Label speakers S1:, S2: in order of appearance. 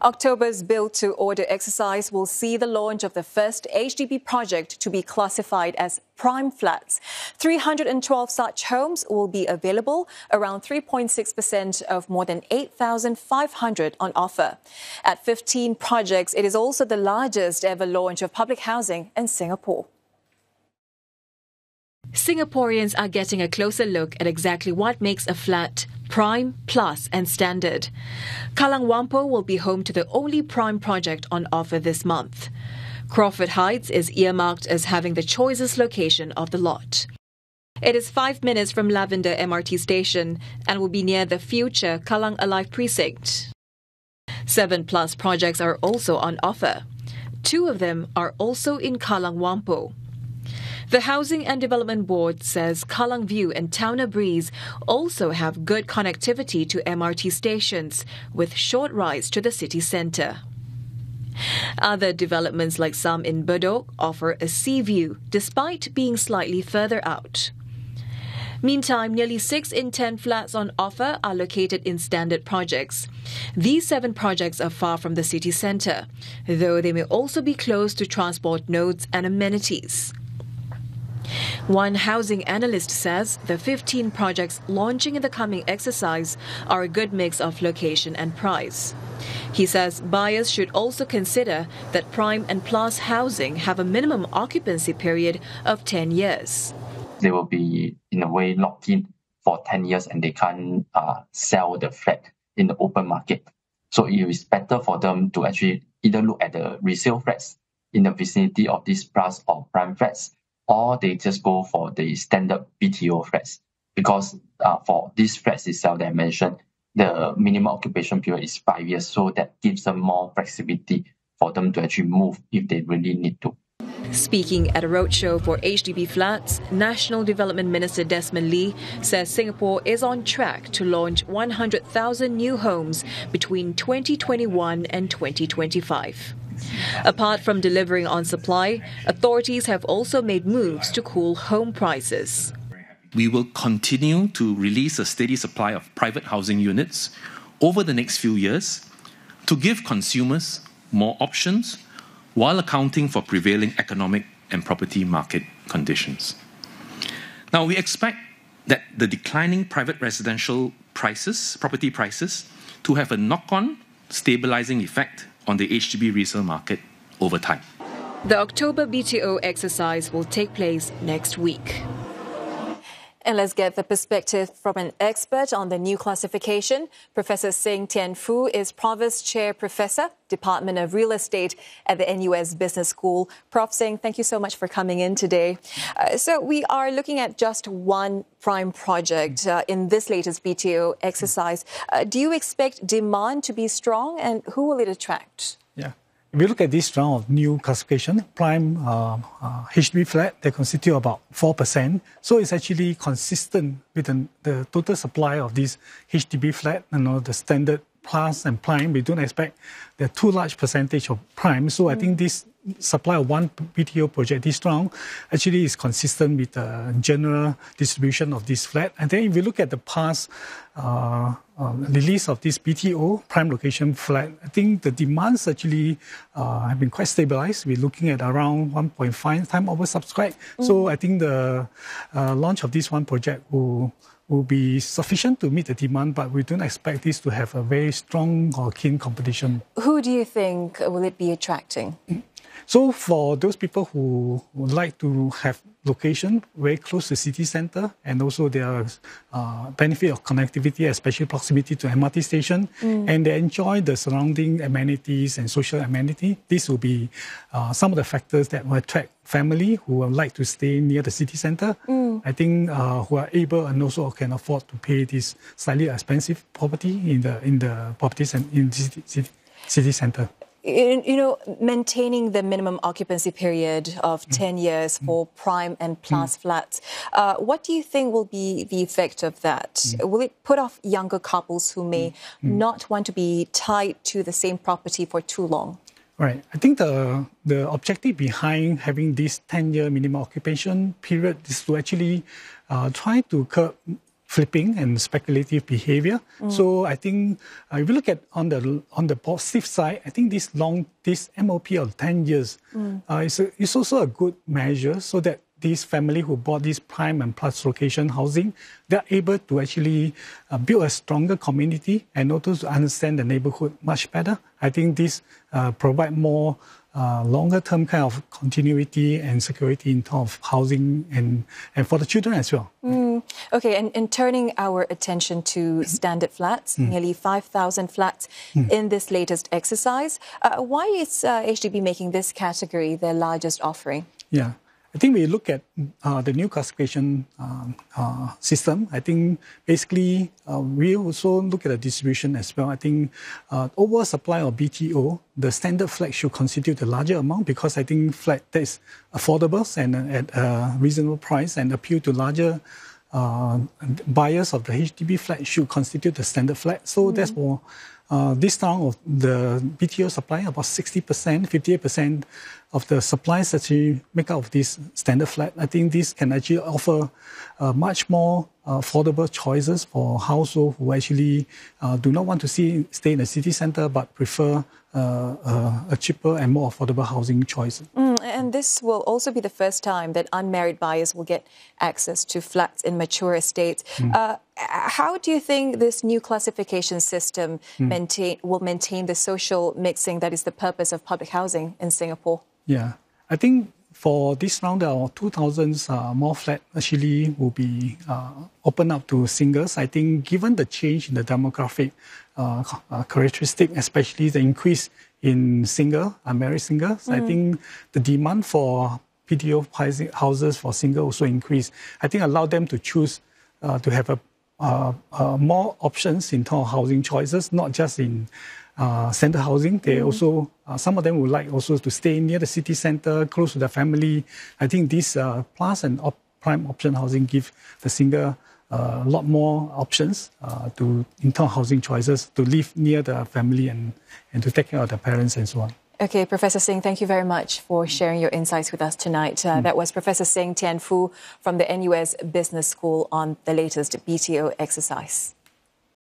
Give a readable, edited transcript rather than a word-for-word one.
S1: October's build-to-order exercise will see the launch of the first HDB project to be classified as prime flats. 312 such homes will be available, around 3.6% of more than 8,500 on offer. At 15 projects, it is also the largest ever launch of public housing in Singapore. Singaporeans are getting a closer look at exactly what makes a flat prime, plus and standard. Kallang-Whampoa will be home to the only prime project on offer this month. Crawford Heights is earmarked as having the choicest location of the lot. It is 5 minutes from Lavender MRT station and will be near the future Kallang Alive precinct. 7+ projects are also on offer. 2 of them are also in Kallang-Whampoa. The Housing and Development Board says Kallang View and Towner Breeze also have good connectivity to MRT stations with short rides to the city centre. Other developments like some in Bedok offer a sea view despite being slightly further out. Meantime, nearly 6 in 10 flats on offer are located in standard projects. These 7 projects are far from the city centre, though they may also be close to transport nodes and amenities. One housing analyst says the 15 projects launching in the coming exercise are a good mix of location and price. He says buyers should also consider that prime and plus housing have a minimum occupancy period of 10 years.
S2: They will be, in a way, locked in for 10 years and they can't sell the flat in the open market. So it is better for them to actually either look at the resale flats in the vicinity of these plus or prime flats, or they just go for the standard BTO flats. Because for these flats itself that I mentioned, the minimum occupation period is 5 years, so that gives them more flexibility for them to actually move if they really need to.
S1: Speaking at a roadshow for HDB flats, National Development Minister Desmond Lee says Singapore is on track to launch 100,000 new homes between 2021 and 2025. Apart from delivering on supply, authorities have also made moves to cool home prices.
S3: We will continue to release a steady supply of private housing units over the next few years to give consumers more options while accounting for prevailing economic and property market conditions. Now, we expect that the declining private residential property prices, to have a knock-on stabilizing effect on the HDB resale market over time.
S1: The October BTO exercise will take place next week. And let's get the perspective from an expert on the new classification. Professor Sing Tien Foo is Provost Chair Professor, Department of Real Estate at the NUS Business School. Prof. Sing, thank you so much for coming in today. So we are looking at just one prime project in this latest BTO exercise. Do you expect demand to be strong, and who will it attract?
S4: Yeah. If you look at this round of new classification, prime HDB flat, they constitute about 4%. So it's actually consistent with the total supply of this HDB flat, the standard plus and prime. We don't expect the too large percentage of prime. So I think this supply of one BTO project this round actually is consistent with the general distribution of this flat. And then if you look at the past release of this BTO prime location flat, I think the demands actually have been quite stabilized. We're looking at around 1.5 times oversubscribed. So I think the launch of this one project will be sufficient to meet the demand, but we don't expect this to have a very strong or keen competition.
S1: Who do you think will it be attracting?
S4: So for those people who would like to have location very close to city centre, and also their benefit of connectivity, especially proximity to MRT station, and they enjoy the surrounding amenities and social amenity, this will be some of the factors that will attract family who would like to stay near the city centre. I think who are able and also can afford to pay this slightly expensive property in the properties and in the city centre.
S1: Maintaining the minimum occupancy period of 10 years for prime and plus flats, what do you think will be the effect of that? Will it put off younger couples who may not want to be tied to the same property for too long?
S4: Right. I think the objective behind having this 10-year minimum occupation period is to actually try to curb flipping and speculative behavior. So I think if you look at on the positive side, I think this MOP of 10 years is also a good measure so that these family who bought this prime and plus location housing, they're able to actually build a stronger community and also to understand the neighborhood much better. I think this provide more longer term kind of continuity and security in terms of housing and for the children as well.
S1: Okay, and turning our attention to standard flats, nearly 5,000 flats in this latest exercise. Why is HDB making this category their largest offering?
S4: Yeah. I think we look at the new classification system. I think basically we also look at the distribution as well. I think over supply of BTO, the standard flat should constitute a larger amount because I think flat that is affordable and at a reasonable price and appeal to larger buyers of the HDB flat should constitute the standard flat. So that's more. This round of the BTO supply, about 60%, 58% of the supplies actually make up of this standard flat. I think this can actually offer much more affordable choices for households who actually do not want to stay in the city centre but prefer a cheaper and more affordable housing choice.
S1: And this will also be the first time that unmarried buyers will get access to flats in mature estates. How do you think this new classification system will maintain the social mixing that is the purpose of public housing in Singapore?
S4: Yeah, I think for this round, there are 2,000 more flats actually will be opened up to singles. I think given the change in the demographic characteristic, especially the increase in unmarried singles, I think the demand for BTO houses for single also increased. I think allow them to choose to have more options in terms of housing choices, not just in centre housing. They also, some of them would like also to stay near the city centre, close to their family. I think this plus and prime option housing give the single a lot more options in terms of housing choices to live near the family and to take care of their parents and so on.
S1: Okay, Professor Singh, thank you very much for sharing your insights with us tonight. That was Professor Sing Tien Foo from the NUS Business School on the latest BTO exercise.